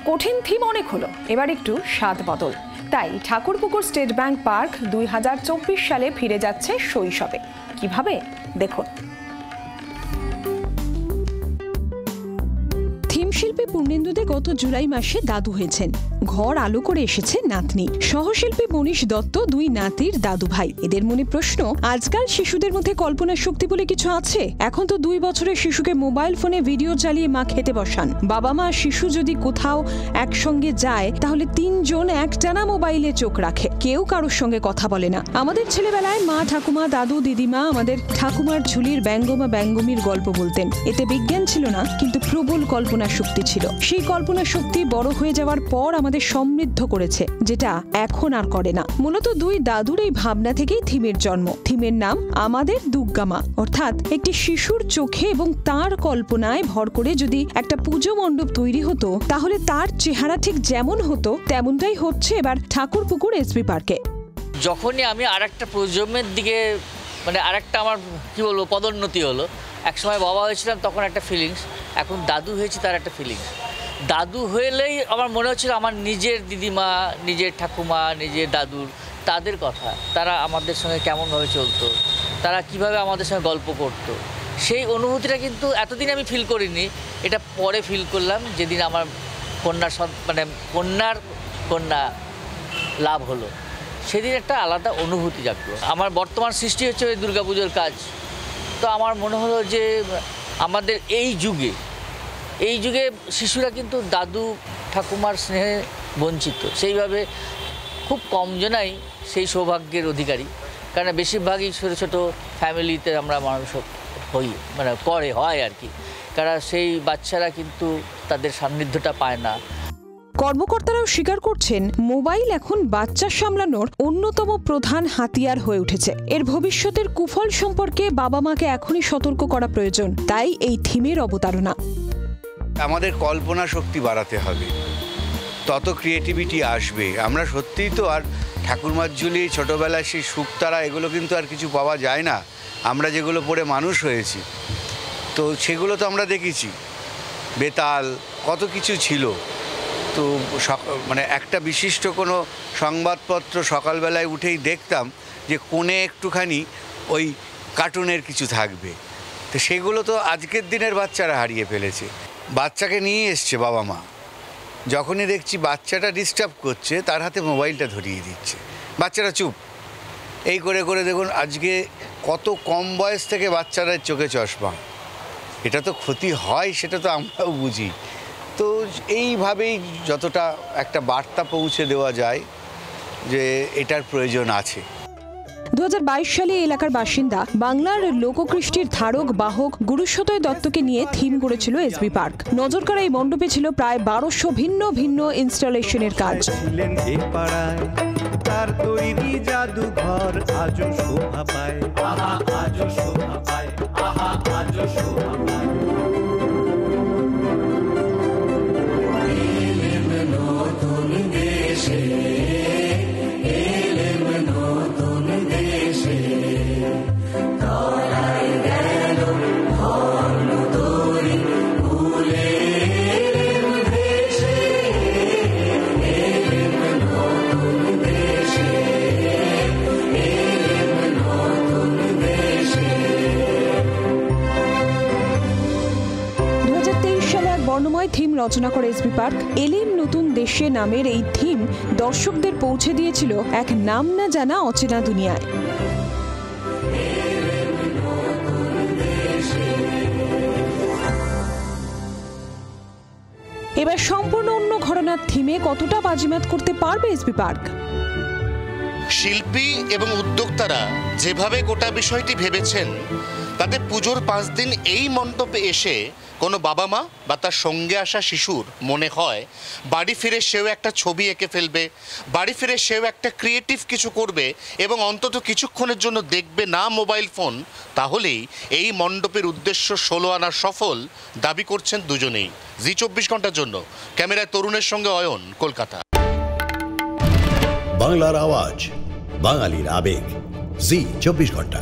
কঠিন থিম অনেক হলো, এবার একটু স্বাদ বদল। তাই ঠাকুরপুকুর স্টেট ব্যাংক পার্ক 2024 সালে ফিরে যাচ্ছে শৈশবে। কিভাবে দেখুন। শিল্পী পূর্ণেন্দু দে গত জুলাই মাসে দাদু হয়েছেন। ঘর আলো করে এসেছে নাতনি। সহশিল্পী মনীষ দত্ত দুই নাতির দাদু ভাই। এদের মনে প্রশ্ন, আজকাল শিশুদের মধ্যে কল্পনার শক্তি বলে কিছু আছে? এখন তো 2 বছরের শিশুকে মোবাইল ফোনে ভিডিও চালিয়ে মা খেতে বসান। বাবা মা শিশু যদি কোথাও একসঙ্গে যায় তাহলে 3 জন একটানা মোবাইলে চোখ রাখে, কেউ কারোর সঙ্গে কথা বলে না। আমাদের ছেলেবেলায় মা, ঠাকুমা, দাদু, দিদিমা আমাদের ঠাকুমার ঝুলির ব্যঙ্গমা ব্যঙ্গমীর গল্প বলতেন। এতে বিজ্ঞান ছিল না, কিন্তু প্রবল কল্পনা শক্তি ছিল। সেই কল্পনা শক্তি বড় হয়ে যাওয়ার পর আমাদের সমৃদ্ধ করেছে, যেটা এখন আর করে না। মূলত 2 দাদুর এই ভাবনা থেকেই থিমের জন্ম। থিমের নাম আমাদের দুর্গামা, অর্থাৎ একটি শিশুর চোখে এবং তার কল্পনায় ভর করে যদি একটা পুজো মণ্ডপ তৈরি হতো তাহলে তার চেহারা ঠিক যেমন হতো তেমনটাই হচ্ছে এবার ঠাকুরপুকুর এসবি পার্কে। যখনই আমি আরেকটা প্রজন্মের দিকে আরেকটা আমার কি বলবো পদোন্নতি হলো। একসময় বাবা হয়েছিলাম তখন একটা ফিলিংস, এখন দাদু হয়েছি তার একটা ফিলিংস। দাদু হলেই আমার মনে হচ্ছিল আমার নিজের দিদিমা, নিজের ঠাকুমা, নিজের দাদুর তাদের কথা, তারা আমাদের সঙ্গে কেমনভাবে চলতো, তারা কিভাবে আমাদের সঙ্গে গল্প করতো। সেই অনুভূতিটা কিন্তু এতদিন আমি ফিল করিনি, এটা পরে ফিল করলাম যেদিন আমার কন্যার কন্যা লাভ হলো, সেদিন একটা আলাদা অনুভূতি জাগলো। আমার বর্তমান সৃষ্টি হচ্ছে ওই দুর্গাপুজোর কাজ। তো আমার মনে হলো যে আমাদের এই যুগে শিশুরা কিন্তু দাদু ঠাকুমার স্নেহে বঞ্চিত। সেইভাবে খুব কম জনাই সেই সৌভাগ্যের অধিকারী, কারণ বেশিরভাগই ছোটো ছোটো ফ্যামিলিতে আমরা মানুষ হই, হয় আর কি। কারণ সেই বাচ্চারা কিন্তু তাদের সান্নিধ্যটা পায় না। কর্মকর্তারাও স্বীকার করছেন, মোবাইল এখন বাচ্চা সামলানোর অন্যতম প্রধান হাতিয়ার হয়ে উঠেছে। এর ভবিষ্যতের কুফল সম্পর্কে বাবা মাকে এখনই সতর্ক করা প্রয়োজন। তাই এই থিমের অবতারণা। আমাদের কল্পনা শক্তি বাড়াতে হবে, তত ক্রিয়েটিভিটি আসবে। আমরা সত্যিই তো আর ঠাকুরমার ঝুলি, ছোটোবেলায় সেই শুকতারা, এগুলো কিন্তু আর কিছু পাওয়া যায় না। আমরা যেগুলো পড়ে মানুষ হয়েছি, তো সেগুলো তো আমরা দেখেছি। বেতাল কত কিছু ছিল। তো একটা বিশিষ্ট কোনো সংবাদপত্র সকালবেলায় উঠেই দেখতাম যে কোণে একটুখানি ওই কার্টুনের কিছু থাকবে। তো সেগুলো তো আজকের দিনের বাচ্চারা হারিয়ে ফেলেছে। বাচ্চাকে নিয়ে এসছে বাবা মা, যখনই দেখছি বাচ্চাটা ডিস্টার্ব করছে তার হাতে মোবাইলটা ধরিয়ে দিচ্ছে, বাচ্চারা চুপ। এই করে করে দেখুন আজকে কত কম বয়স থেকে বাচ্চারা চোখে চশমা। এটা তো ক্ষতি হয়, সেটা তো আমরাও বুঝি। তো এইভাবেই যতটা একটা বার্তা পৌঁছে দেওয়া যায় যে এটার প্রয়োজন আছে। 2022 সালে এলাকার বাসিন্দা বাংলার লোককৃষ্টির ধারক বাহক গুরুসদয় দত্তকে নিয়ে থিম করেছিল এসবি পার্ক। নজর কাড়া এই মণ্ডপে ছিল প্রায় 1200 ভিন্ন ভিন্ন ইনস্টলেশনের কাজ। তার তৈরি জাদুঘর আজও শোভা পায়, আহা আজও শোভা পায়, আহা আজও শোভা পায়। বর্ণময় থিম রচনা করে এসবি পার্ক। এলেম নতুন দেশে নামের এই থিম দর্শকদের পৌঁছে দিয়েছিল এক নাম না জানা অচেনা দুনিয়ায়। এবার সম্পূর্ণ অন্য ঘরানার থিমে কতটা বাজিমাত করতে পারবে এসবি পার্ক? শিল্পী এবং উদ্যোক্তারা যেভাবে গোটা বিষয়টি ভেবেছেন, তাতে পুজোর 5 দিন এই মণ্ডপে এসে কোনো বাবা মা বা তার সঙ্গে আসা শিশুর মনে হয় বাড়ি ফিরে সেও একটা ছবি এঁকে ফেলবে, বাড়ি ফিরে সেও একটা ক্রিয়েটিভ কিছু করবে এবং অন্তত কিছুক্ষণের জন্য দেখবে না মোবাইল ফোন, তাহলেই এই মণ্ডপের উদ্দেশ্য 16 আনা সফল দাবি করছেন দুজনেই। জি 24 ঘন্টার জন্য ক্যামেরায় তরুণের সঙ্গে অয়ন, কলকাতা। বাংলার আওয়াজ, বাঙালির আবেগ, জি 24 ঘন্টা।